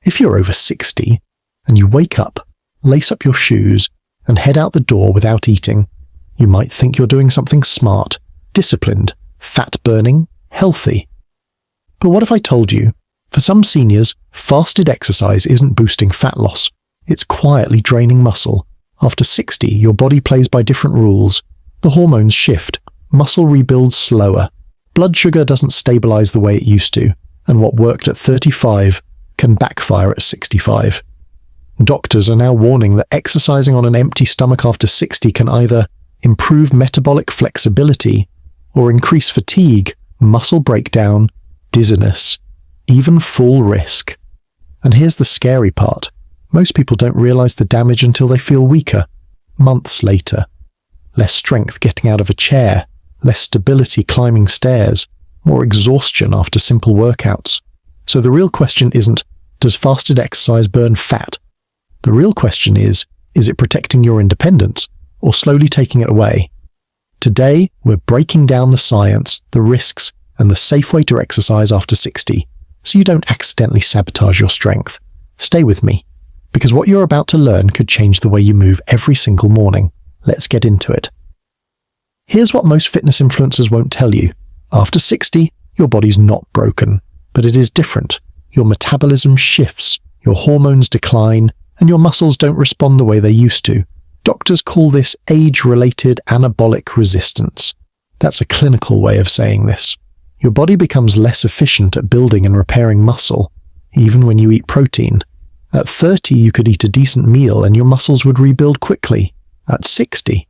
If you're over 60 and you wake up, lace up your shoes, and head out the door without eating, you might think you're doing something smart, disciplined, fat-burning, healthy. But what if I told you, for some seniors, fasted exercise isn't boosting fat loss, it's quietly draining muscle. After 60, your body plays by different rules. The hormones shift, muscle rebuilds slower, blood sugar doesn't stabilize the way it used to, and what worked at 35 can backfire at 65. Doctors are now warning that exercising on an empty stomach after 60 can either improve metabolic flexibility or increase fatigue, muscle breakdown, dizziness, even full risk. And here's the scary part. Most people don't realize the damage until they feel weaker, months later. Less strength getting out of a chair, less stability climbing stairs, more exhaustion after simple workouts. So the real question isn't, does fasted exercise burn fat? The real question is it protecting your independence or slowly taking it away? Today, we're breaking down the science, the risks, and the safe way to exercise after 60, so you don't accidentally sabotage your strength. Stay with me, because what you're about to learn could change the way you move every single morning. Let's get into it. Here's what most fitness influencers won't tell you. After 60, your body's not broken, but it is different. Your metabolism shifts, your hormones decline, and your muscles don't respond the way they used to. Doctors call this age-related anabolic resistance. That's a clinical way of saying this. Your body becomes less efficient at building and repairing muscle, even when you eat protein. At 30, you could eat a decent meal and your muscles would rebuild quickly. At 60,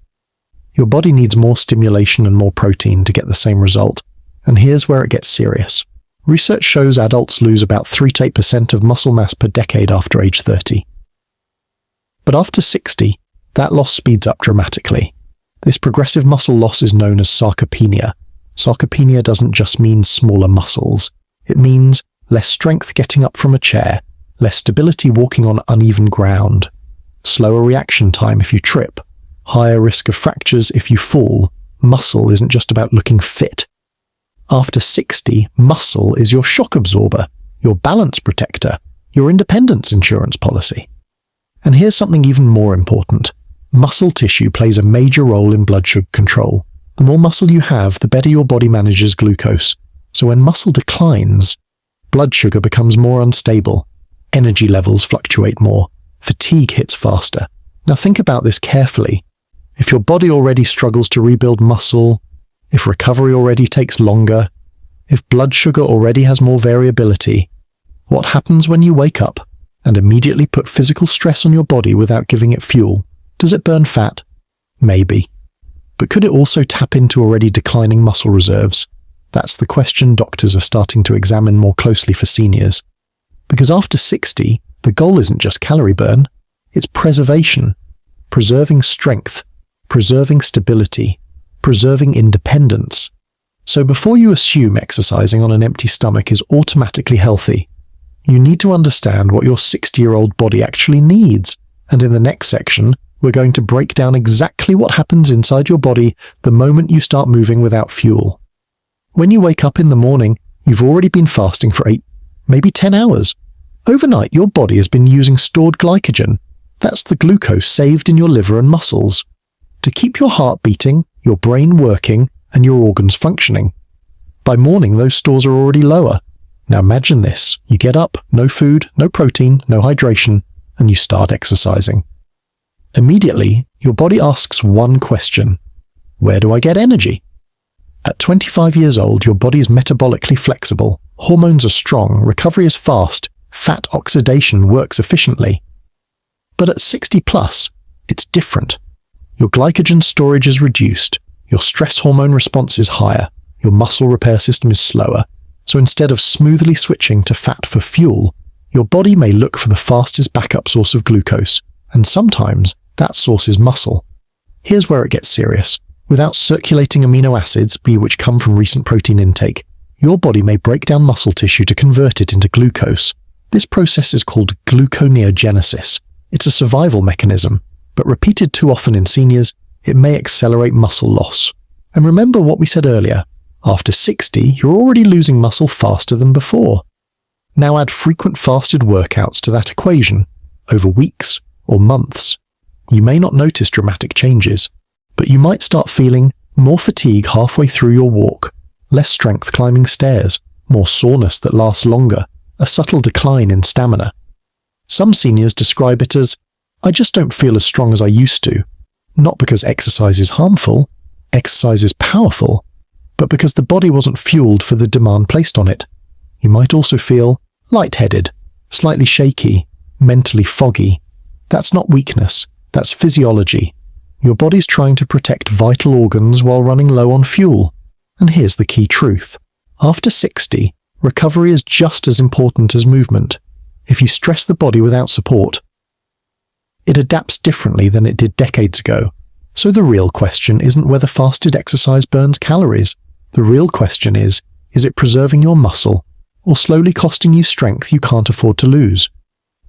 your body needs more stimulation and more protein to get the same result. And here's where it gets serious. Research shows adults lose about 3 to 8% of muscle mass per decade after age 30. But after 60, that loss speeds up dramatically. This progressive muscle loss is known as sarcopenia. Sarcopenia doesn't just mean smaller muscles. It means less strength getting up from a chair, less stability walking on uneven ground, slower reaction time if you trip, higher risk of fractures if you fall. Muscle isn't just about looking fit. After 60, muscle is your shock absorber, your balance protector, your independence insurance policy. And here's something even more important. Muscle tissue plays a major role in blood sugar control. The more muscle you have, the better your body manages glucose. So when muscle declines, blood sugar becomes more unstable, energy levels fluctuate more, fatigue hits faster. Now think about this carefully. If your body already struggles to rebuild muscle, if recovery already takes longer, if blood sugar already has more variability, what happens when you wake up and immediately put physical stress on your body without giving it fuel? Does it burn fat? Maybe. But could it also tap into already declining muscle reserves? That's the question doctors are starting to examine more closely for seniors. Because after 60, the goal isn't just calorie burn, it's preservation. Preserving strength, preserving stability, preserving independence. So before you assume exercising on an empty stomach is automatically healthy, you need to understand what your 60-year-old body actually needs. And in the next section, we're going to break down exactly what happens inside your body the moment you start moving without fuel. When you wake up in the morning, you've already been fasting for 8, maybe 10 hours. Overnight, your body has been using stored glycogen. That's the glucose saved in your liver and muscles to keep your heart beating, your brain working, and your organs functioning. By morning, those stores are already lower. Now imagine this. You get up, no food, no protein, no hydration, and you start exercising. Immediately, your body asks one question. Where do I get energy? At 25 years old, your body is metabolically flexible, hormones are strong, recovery is fast, fat oxidation works efficiently. But at 60 plus, it's different. Your glycogen storage is reduced, your stress hormone response is higher, your muscle repair system is slower. So instead of smoothly switching to fat for fuel, your body may look for the fastest backup source of glucose, and sometimes that source is muscle. Here's where it gets serious. Without circulating amino acids, which come from recent protein intake, your body may break down muscle tissue to convert it into glucose. This process is called gluconeogenesis. It's a survival mechanism, but repeated too often in seniors, it may accelerate muscle loss. And remember what we said earlier, after 60, you're already losing muscle faster than before. Now add frequent fasted workouts to that equation, over weeks or months. You may not notice dramatic changes, but you might start feeling more fatigue halfway through your walk, less strength climbing stairs, more soreness that lasts longer, a subtle decline in stamina. Some seniors describe it as, "I just don't feel as strong as I used to," not because exercise is harmful, exercise is powerful, but because the body wasn't fueled for the demand placed on it. You might also feel lightheaded, slightly shaky, mentally foggy. That's not weakness, that's physiology. Your body's trying to protect vital organs while running low on fuel. And here's the key truth. After 60, recovery is just as important as movement. If you stress the body without support, it adapts differently than it did decades ago. So the real question isn't whether fasted exercise burns calories. The real question is it preserving your muscle or slowly costing you strength you can't afford to lose?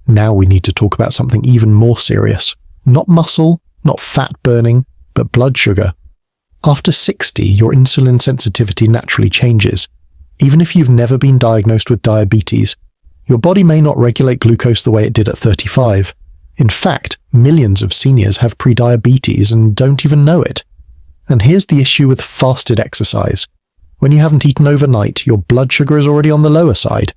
Now we need to talk about something even more serious. Not muscle, not fat burning, but blood sugar. After 60, your insulin sensitivity naturally changes. Even if you've never been diagnosed with diabetes, your body may not regulate glucose the way it did at 35. In fact, millions of seniors have prediabetes and don't even know it. And here's the issue with fasted exercise. When you haven't eaten overnight, your blood sugar is already on the lower side.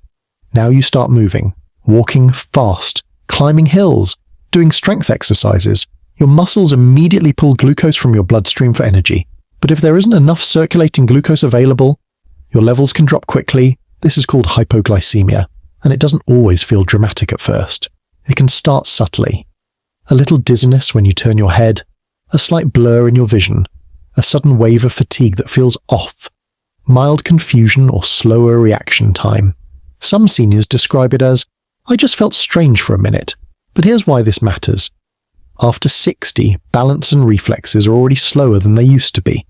Now you start moving, walking fast, climbing hills, doing strength exercises. Your muscles immediately pull glucose from your bloodstream for energy. But if there isn't enough circulating glucose available, your levels can drop quickly. This is called hypoglycemia, and it doesn't always feel dramatic at first. It can start subtly. A little dizziness when you turn your head, a slight blur in your vision, a sudden wave of fatigue that feels off, mild confusion or slower reaction time. Some seniors describe it as, "I just felt strange for a minute." But here's why this matters. After 60, balance and reflexes are already slower than they used to be.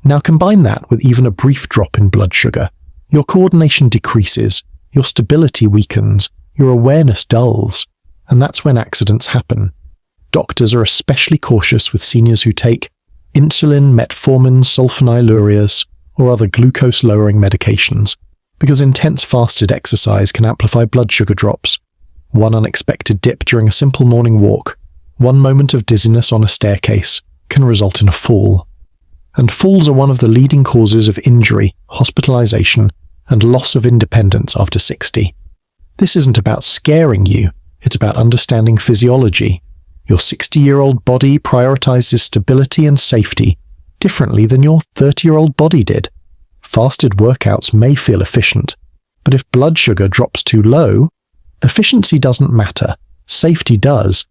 Now combine that with even a brief drop in blood sugar. Your coordination decreases, your stability weakens, your awareness dulls, and that's when accidents happen. Doctors are especially cautious with seniors who take insulin, metformin, sulfonylureas, or other glucose-lowering medications, because intense fasted exercise can amplify blood sugar drops. One unexpected dip during a simple morning walk, one moment of dizziness on a staircase, can result in a fall. And falls are one of the leading causes of injury, hospitalization, and loss of independence after 60. This isn't about scaring you, it's about understanding physiology. Your 60-year-old body prioritizes stability and safety differently than your 30-year-old body did. Fasted workouts may feel efficient, but if blood sugar drops too low, efficiency doesn't matter, safety does.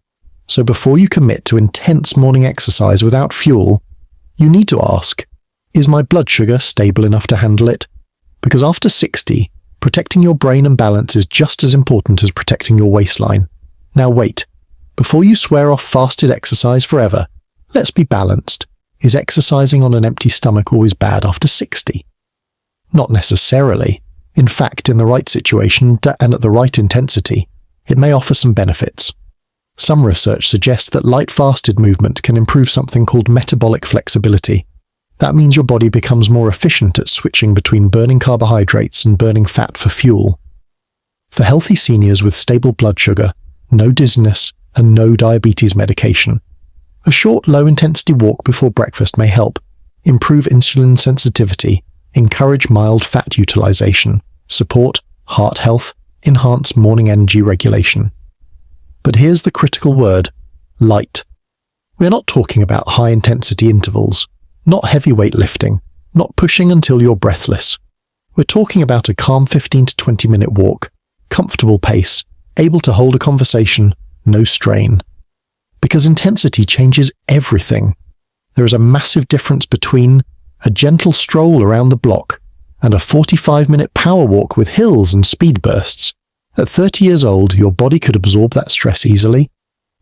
So before you commit to intense morning exercise without fuel, you need to ask, is my blood sugar stable enough to handle it? Because after 60, protecting your brain and balance is just as important as protecting your waistline. Now wait, before you swear off fasted exercise forever, let's be balanced. Is exercising on an empty stomach always bad after 60? Not necessarily. In fact, in the right situation and at the right intensity, it may offer some benefits. Some research suggests that light fasted movement can improve something called metabolic flexibility. That means your body becomes more efficient at switching between burning carbohydrates and burning fat for fuel. For healthy seniors with stable blood sugar, no dizziness, and no diabetes medication, a short low-intensity walk before breakfast may help, improve insulin sensitivity, encourage mild fat utilization, support heart health, enhance morning energy regulation. But here's the critical word, light. We're not talking about high-intensity intervals, not heavyweight lifting, not pushing until you're breathless. We're talking about a calm 15 to 20-minute walk, comfortable pace, able to hold a conversation, no strain. Because intensity changes everything. There is a massive difference between a gentle stroll around the block and a 45-minute power walk with hills and speed bursts. At 30 years old, your body could absorb that stress easily.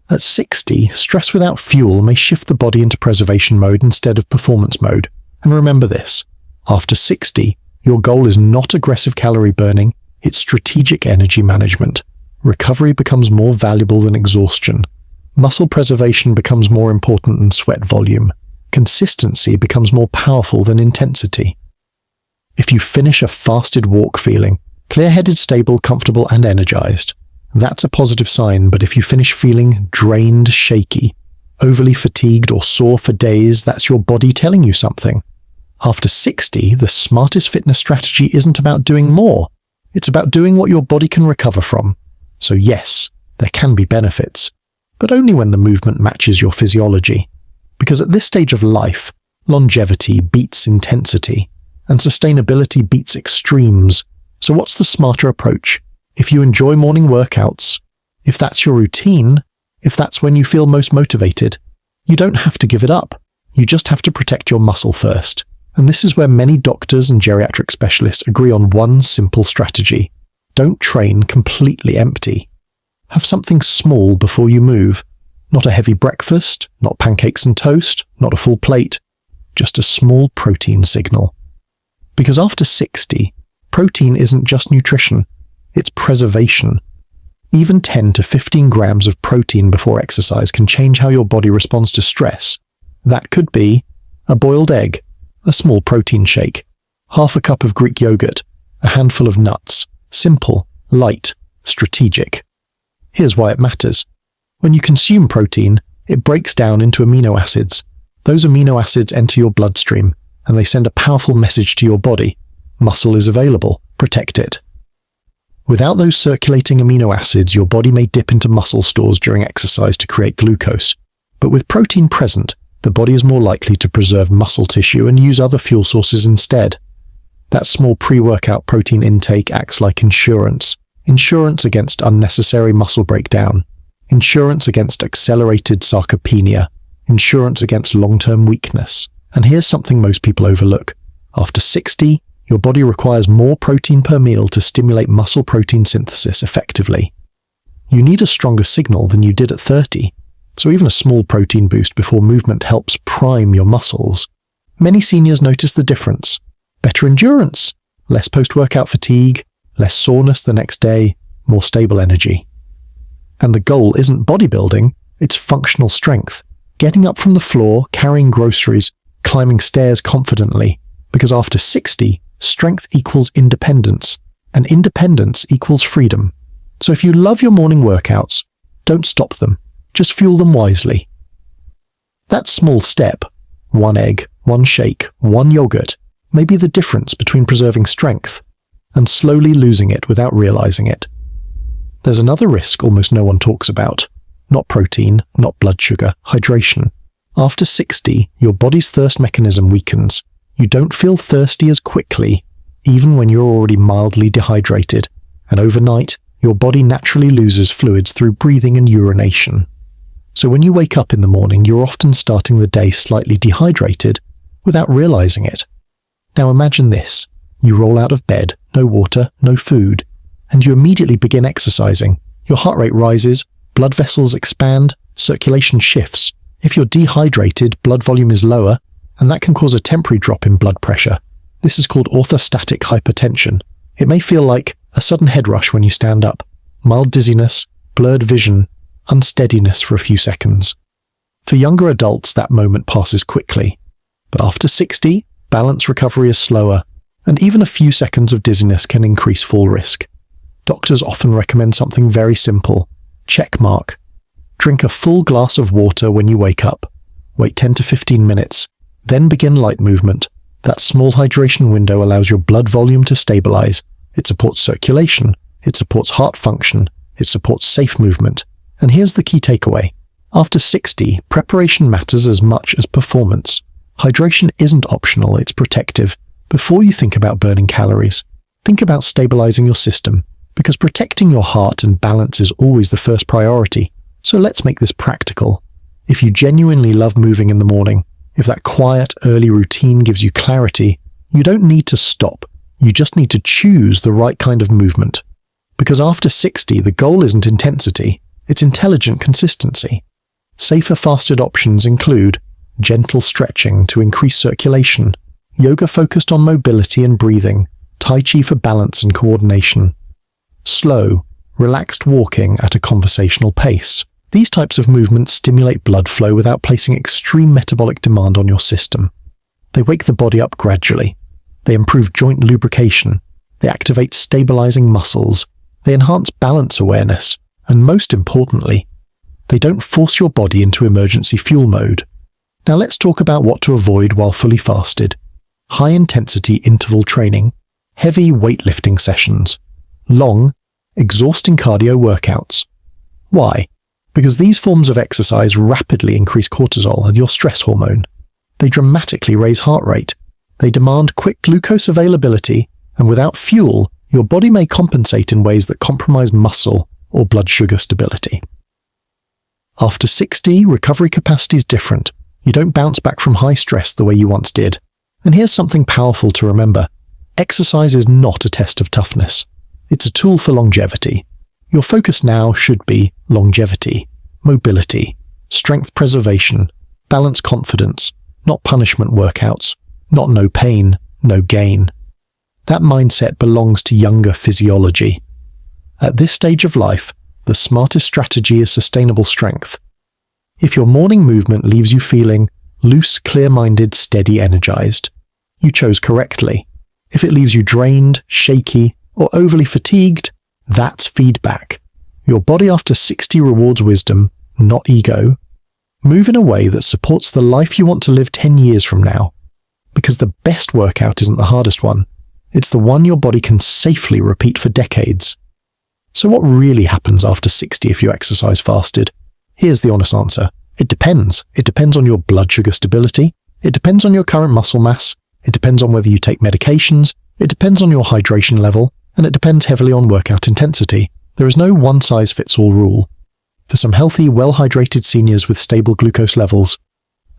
At 60, stress without fuel may shift the body into preservation mode instead of performance mode. And remember this, after 60, your goal is not aggressive calorie burning, it's strategic energy management. Recovery becomes more valuable than exhaustion. Muscle preservation becomes more important than sweat volume. Consistency becomes more powerful than intensity. If you finish a fasted walk feeling, Clear-headed, stable, comfortable, and energized. That's a positive sign, but if you finish feeling drained, shaky, overly fatigued, or sore for days, that's your body telling you something. After 60, the smartest fitness strategy isn't about doing more. It's about doing what your body can recover from. So yes, there can be benefits, but only when the movement matches your physiology. Because at this stage of life, longevity beats intensity, and sustainability beats extremes. So what's the smarter approach? If you enjoy morning workouts, if that's your routine, if that's when you feel most motivated, you don't have to give it up. You just have to protect your muscle first. And this is where many doctors and geriatric specialists agree on one simple strategy. Don't train completely empty. Have something small before you move. Not a heavy breakfast, not pancakes and toast, not a full plate, just a small protein signal. Because after 60, protein isn't just nutrition, it's preservation. Even 10 to 15 grams of protein before exercise can change how your body responds to stress. That could be a boiled egg, a small protein shake, half a cup of Greek yogurt, a handful of nuts. Simple, light, strategic. Here's why it matters. When you consume protein, it breaks down into amino acids. Those amino acids enter your bloodstream, and they send a powerful message to your body. Muscle is available, protect it. Without those circulating amino acids, your body may dip into muscle stores during exercise to create glucose. But with protein present, the body is more likely to preserve muscle tissue and use other fuel sources instead. That small pre-workout protein intake acts like insurance. Insurance against unnecessary muscle breakdown. Insurance against accelerated sarcopenia. Insurance against long-term weakness. And here's something most people overlook. After 60, your body requires more protein per meal to stimulate muscle protein synthesis effectively. You need a stronger signal than you did at 30, so even a small protein boost before movement helps prime your muscles. Many seniors notice the difference. Better endurance, less post-workout fatigue, less soreness the next day, more stable energy. And the goal isn't bodybuilding, it's functional strength. Getting up from the floor, carrying groceries, climbing stairs confidently. Because after 60, strength equals independence, and independence equals freedom. So if you love your morning workouts, don't stop them. Just fuel them wisely. That small step, one egg, one shake, one yogurt, may be the difference between preserving strength and slowly losing it without realizing it. There's another risk almost no one talks about. Not protein, not blood sugar, hydration. After 60, your body's thirst mechanism weakens. You don't feel thirsty as quickly, even when you're already mildly dehydrated, and overnight, your body naturally loses fluids through breathing and urination. So when you wake up in the morning, you're often starting the day slightly dehydrated without realizing it. Now imagine this. You roll out of bed, no water, no food, and you immediately begin exercising. Your heart rate rises, blood vessels expand, circulation shifts. If you're dehydrated, blood volume is lower, and that can cause a temporary drop in blood pressure. This is called orthostatic hypertension. It may feel like a sudden head rush when you stand up, mild dizziness, blurred vision, unsteadiness for a few seconds. For younger adults, that moment passes quickly. But after 60, balance recovery is slower, and even a few seconds of dizziness can increase fall risk. Doctors often recommend something very simple. Check mark. Drink a full glass of water when you wake up. Wait 10 to 15 minutes. Then begin light movement. That small hydration window allows your blood volume to stabilize. It supports circulation. It supports heart function. It supports safe movement. And here's the key takeaway. After 60, preparation matters as much as performance. Hydration isn't optional, it's protective. Before you think about burning calories, think about stabilizing your system, because protecting your heart and balance is always the first priority. So let's make this practical. If you genuinely love moving in the morning, if that quiet, early routine gives you clarity, you don't need to stop. You just need to choose the right kind of movement. Because after 60, the goal isn't intensity, it's intelligent consistency. Safer fasted options include gentle stretching to increase circulation, yoga focused on mobility and breathing, Tai Chi for balance and coordination, slow, relaxed walking at a conversational pace. These types of movements stimulate blood flow without placing extreme metabolic demand on your system. They wake the body up gradually. They improve joint lubrication, they activate stabilizing muscles, they enhance balance awareness, and most importantly, they don't force your body into emergency fuel mode. Now let's talk about what to avoid while fully fasted. High-intensity interval training, heavy weightlifting sessions, long, exhausting cardio workouts. Why? Because these forms of exercise rapidly increase cortisol, your stress hormone. They dramatically raise heart rate. They demand quick glucose availability, and without fuel, your body may compensate in ways that compromise muscle or blood sugar stability. After 60, recovery capacity is different. You don't bounce back from high stress the way you once did. And here's something powerful to remember. Exercise is not a test of toughness. It's a tool for longevity. Your focus now should be longevity, mobility, strength preservation, balance confidence, not punishment workouts, not no pain, no gain. That mindset belongs to younger physiology. At this stage of life, the smartest strategy is sustainable strength. If your morning movement leaves you feeling loose, clear-minded, steady, energized, you chose correctly. If it leaves you drained, shaky, or overly fatigued, that's feedback. Your body after 60 rewards wisdom, not ego. Move in a way that supports the life you want to live 10 years from now. Because the best workout isn't the hardest one. It's the one your body can safely repeat for decades. So what really happens after 60 if you exercise fasted? Here's the honest answer. It depends. It depends on your blood sugar stability. It depends on your current muscle mass. It depends on whether you take medications. It depends on your hydration level. And it depends heavily on workout intensity. There is no one-size-fits-all rule. For some healthy, well-hydrated seniors with stable glucose levels,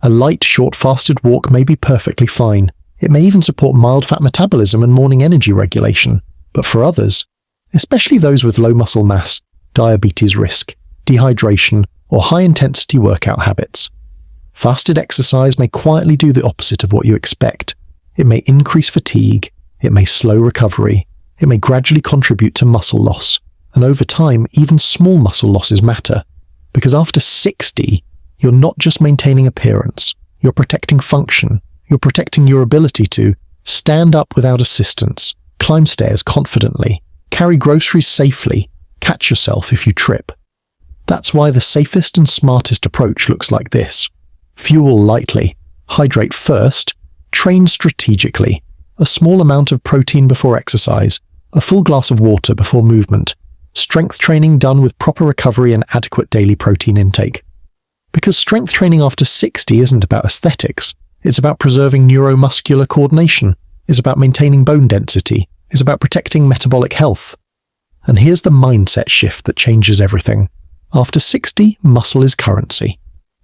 a light, short-fasted walk may be perfectly fine. It may even support mild fat metabolism and morning energy regulation. But for others, especially those with low muscle mass, diabetes risk, dehydration, or high-intensity workout habits, fasted exercise may quietly do the opposite of what you expect. It may increase fatigue, it may slow recovery, it may gradually contribute to muscle loss, and over time, even small muscle losses matter. Because after 60, you're not just maintaining appearance, you're protecting function, you're protecting your ability to stand up without assistance, climb stairs confidently, carry groceries safely, catch yourself if you trip. That's why the safest and smartest approach looks like this. Fuel lightly, hydrate first, train strategically, a small amount of protein before exercise, a full glass of water before movement, strength training done with proper recovery and adequate daily protein intake. Because strength training after 60 isn't about aesthetics, it's about preserving neuromuscular coordination, it's about maintaining bone density, it's about protecting metabolic health. And here's the mindset shift that changes everything. After 60, muscle is currency.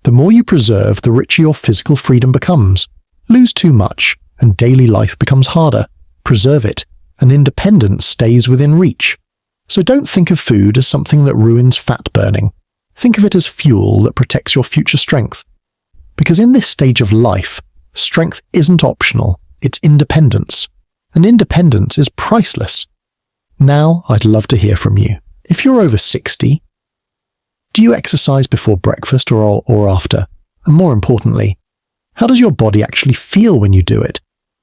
The more you preserve, the richer your physical freedom becomes. Lose too much, and daily life becomes harder. Preserve it, and independence stays within reach. So don't think of food as something that ruins fat burning. Think of it as fuel that protects your future strength. Because in this stage of life, strength isn't optional, it's independence. And independence is priceless. Now, I'd love to hear from you. If you're over 60, do you exercise before breakfast or after? And more importantly, how does your body actually feel when you do it?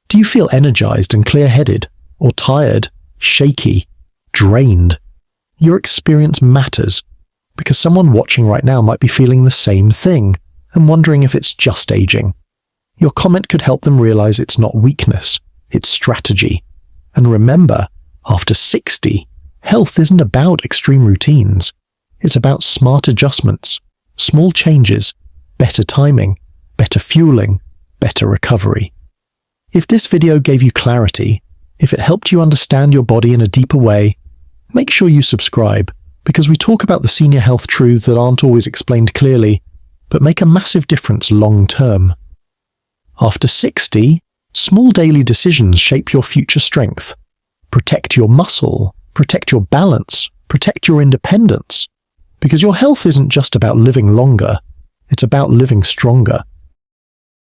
Do you feel energized and clear-headed, or tired, shaky, drained? Your experience matters, because someone watching right now might be feeling the same thing and wondering if it's just aging. Your comment could help them realize it's not weakness, it's strategy. And remember, after 60, health isn't about extreme routines. It's about smart adjustments, small changes, better timing, better fueling, better recovery. If this video gave you clarity, if it helped you understand your body in a deeper way, make sure you subscribe, because we talk about the senior health truths that aren't always explained clearly, but make a massive difference long term. After 60, small daily decisions shape your future strength. Protect your muscle, protect your balance, protect your independence. Because your health isn't just about living longer, it's about living stronger.